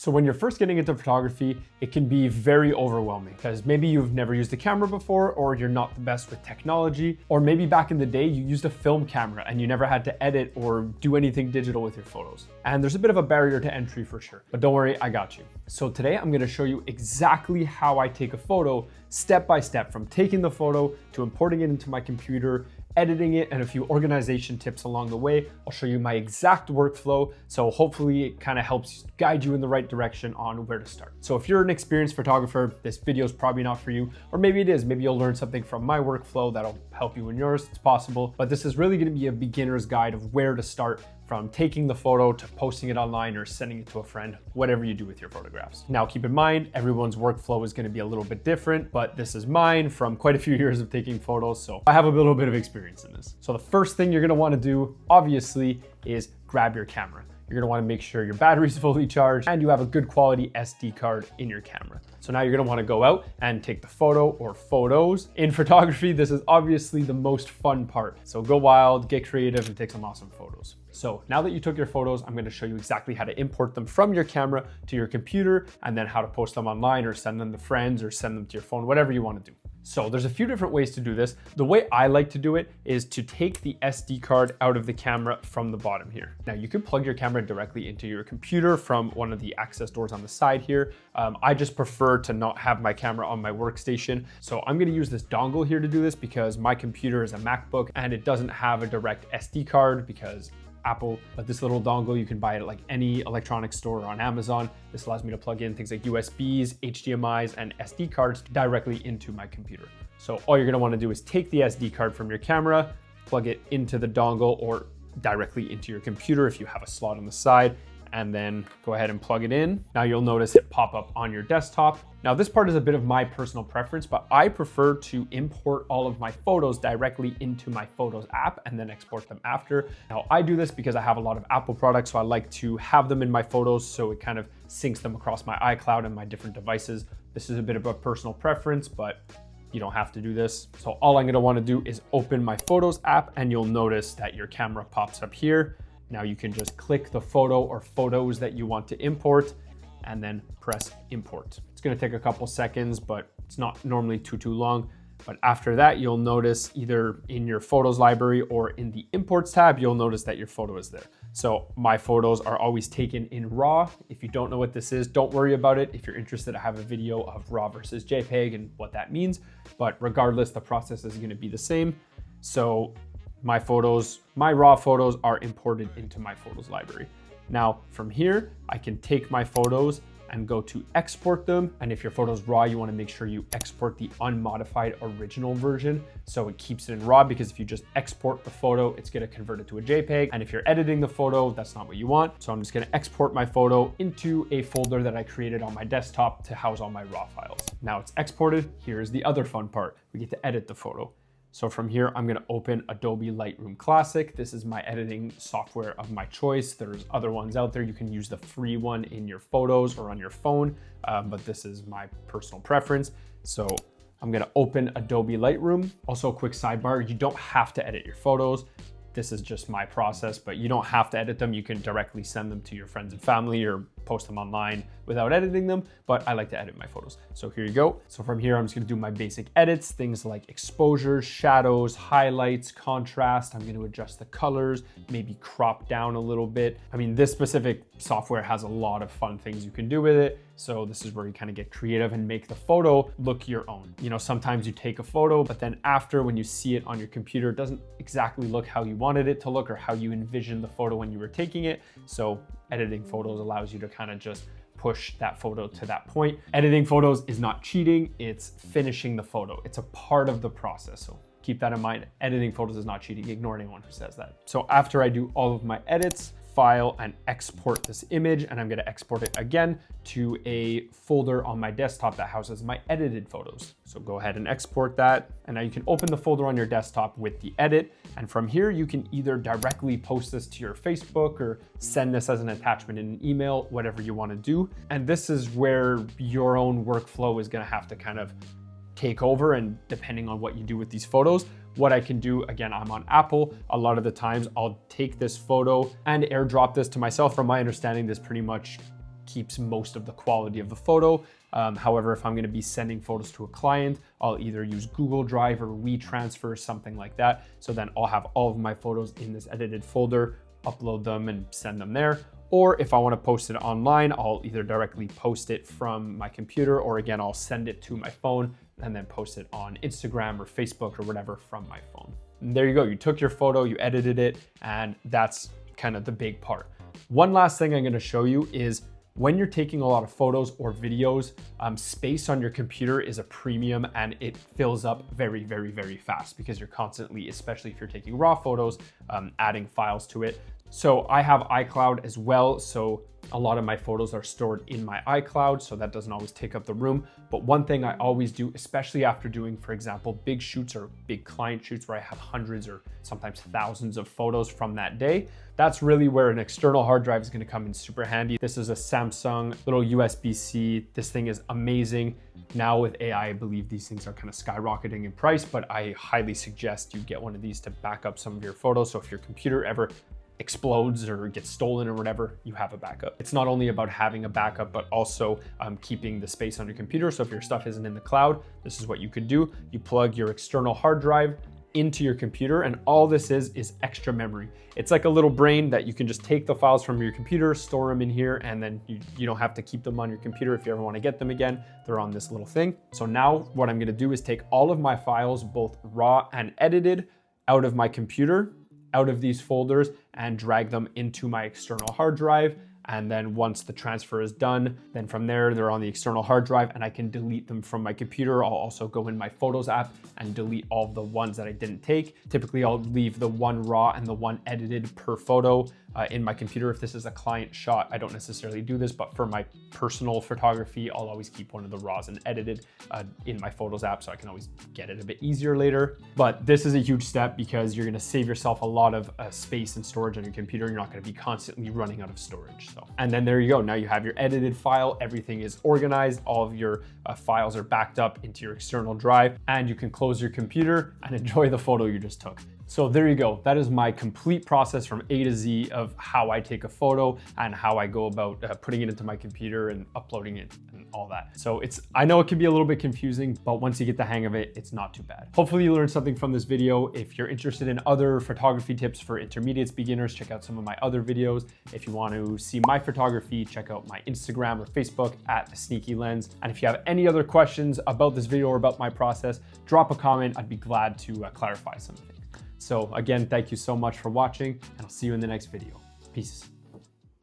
So when you're first getting into photography, it can be very overwhelming because maybe you've never used a camera before, or you're not the best with technology, or maybe back in the day you used a film camera and you never had to edit or do anything digital with your photos. And there's a bit of a barrier to entry for sure, but don't worry, I got you. So today I'm gonna show you exactly how I take a photo step by step, from taking the photo to importing it into my computer, editing it, and a few organization tips along the way. I'll show you my exact workflow, so hopefully it kind of helps guide you in the right direction on where to start. So if you're an experienced photographer, this video is probably not for you, or maybe it is. Maybe you'll learn something from my workflow that'll help you in yours. It's possible, but this is really going to be a beginner's guide of where to start, from taking the photo to posting it online or sending it to a friend, whatever you do with your photographs. Now, keep in mind, everyone's workflow is gonna be a little bit different, but this is mine from quite a few years of taking photos, so I have a little bit of experience in this. So the first thing you're gonna wanna do, obviously, is grab your camera. You're gonna wanna make sure your battery's fully charged and you have a good quality SD card in your camera. So now you're gonna wanna go out and take the photo or photos. In photography, this is obviously the most fun part. So go wild, get creative, and take some awesome photos. So now that you took your photos, I'm gonna show you exactly how to import them from your camera to your computer, and then how to post them online or send them to friends or send them to your phone, whatever you wanna do. So there's a few different ways to do this. The way I like to do it is to take the SD card out of the camera from the bottom here. Now you can plug your camera directly into your computer from one of the access doors on the side here. I just prefer to not have my camera on my workstation. So I'm gonna use this dongle here to do this because my computer is a MacBook and it doesn't have a direct SD card because Apple, but this little dongle you can buy it at like any electronics store or on Amazon. This allows me to plug in things like USBs, HDMIs, and SD cards directly into my computer. So all you're gonna wanna do is take the SD card from your camera, plug it into the dongle or directly into your computer if you have a slot on the side, and then go ahead and plug it in. Now you'll notice it pop up on your desktop. Now this part is a bit of my personal preference, but I prefer to import all of my photos directly into my Photos app and then export them after. Now I do this because I have a lot of Apple products, so I like to have them in my photos so it kind of syncs them across my iCloud and my different devices. This is a bit of a personal preference, but you don't have to do this. So all I'm gonna wanna do is open my Photos app and you'll notice that your camera pops up here. Now you can just click the photo or photos that you want to import and then press import. It's gonna take a couple seconds, but it's not normally too long. But after that, you'll notice either in your photos library or in the imports tab, you'll notice that your photo is there. So my photos are always taken in RAW. If you don't know what this is, don't worry about it. If you're interested, I have a video of RAW versus JPEG and what that means. But regardless, the process is gonna be the same. So my photos, my RAW photos are imported into my photos library. Now from here, I can take my photos and go to export them. And if your photo's RAW, you wanna make sure you export the unmodified original version so it keeps it in RAW, because if you just export the photo, it's gonna convert it to a JPEG. And if you're editing the photo, that's not what you want. So I'm just gonna export my photo into a folder that I created on my desktop to house all my RAW files. Now it's exported. Here's the other fun part. We get to edit the photo. So from here, I'm gonna open Adobe Lightroom Classic. This is my editing software of my choice. There's other ones out there. You can use the free one in your photos or on your phone, but this is my personal preference. So I'm gonna open Adobe Lightroom. Also a quick sidebar, you don't have to edit your photos. This is just my process, but you don't have to edit them. You can directly send them to your friends and family or post them online without editing them, but I like to edit my photos. So here you go. So from here, I'm just gonna do my basic edits, things like exposures, shadows, highlights, contrast. I'm gonna adjust the colors, maybe crop down a little bit. I mean, this specific software has a lot of fun things you can do with it. So this is where you kind of get creative and make the photo look your own. You know, sometimes you take a photo, but then after, when you see it on your computer, it doesn't exactly look how you wanted it to look or how you envisioned the photo when you were taking it. So editing photos allows you to kind of just push that photo to that point. Editing photos is not cheating, it's finishing the photo. It's a part of the process. So keep that in mind. Editing photos is not cheating. Ignore anyone who says that. So after I do all of my edits, file and export this image, and I'm gonna export it again to a folder on my desktop that houses my edited photos. So go ahead and export that. And now you can open the folder on your desktop with the edit. And from here, you can either directly post this to your Facebook or send this as an attachment in an email, whatever you wanna do. And this is where your own workflow is gonna have to kind of take over, and depending on what you do with these photos. What I can do, again, I'm on Apple. A lot of the times I'll take this photo and airdrop this to myself. From my understanding, this pretty much keeps most of the quality of the photo. However, if I'm going to be sending photos to a client, I'll either use Google Drive or WeTransfer, something like that. So then I'll have all of my photos in this edited folder, upload them and send them there. Or if I want to post it online, I'll either directly post it from my computer, or again, I'll send it to my phone and then post it on Instagram or Facebook or whatever from my phone. And there you go. You took your photo, you edited it, and that's kind of the big part. One last thing I'm going to show you is when you're taking a lot of photos or videos, space on your computer is a premium and it fills up very, very, very fast because you're constantly, especially if you're taking raw photos, adding files to it. So I have iCloud as well. So a lot of my photos are stored in my iCloud, so that doesn't always take up the room. But one thing I always do, especially after doing, for example, big shoots or big client shoots where I have hundreds or sometimes thousands of photos from that day, that's really where an external hard drive is going to come in super handy. This is a Samsung little USB-C. This thing is amazing. Now with AI, I believe these things are kind of skyrocketing in price, but I highly suggest you get one of these to back up some of your photos. So if your computer ever explodes or gets stolen or whatever, you have a backup. It's not only about having a backup, but also keeping the space on your computer. So if your stuff isn't in the cloud, this is what you could do. You plug your external hard drive into your computer, and all this is extra memory. It's like a little brain that you can just take the files from your computer, store them in here, and then you don't have to keep them on your computer if you ever want to get them again. They're on this little thing. So now what I'm going to do is take all of my files, both raw and edited, out of my computer, out of these folders, and drag them into my external hard drive. And then once the transfer is done, then from there, they're on the external hard drive and I can delete them from my computer. I'll also go in my Photos app and delete all of the ones that I didn't take. Typically, I'll leave the one raw and the one edited per photo in my computer. If this is a client shot, I don't necessarily do this, but for my personal photography, I'll always keep one of the raws and edited in my Photos app so I can always get it a bit easier later. But this is a huge step because you're gonna save yourself a lot of space and storage on your computer. You're not gonna be constantly running out of storage. And then there you go. Now you have your edited file. Everything is organized. All of your files are backed up into your external drive, and you can close your computer and enjoy the photo you just took. So there you go. That is my complete process from A to Z of how I take a photo and how I go about putting it into my computer and uploading it and all that. So I know it can be a little bit confusing, but once you get the hang of it, it's not too bad. Hopefully you learned something from this video. If you're interested in other photography tips for intermediates, beginners, check out some of my other videos. If you want to see my photography, check out my Instagram or Facebook at The Sneaky Lens. And if you have any other questions about this video or about my process, drop a comment. I'd be glad to clarify some things. So again, thank you so much for watching, and I'll see you in the next video. Peace.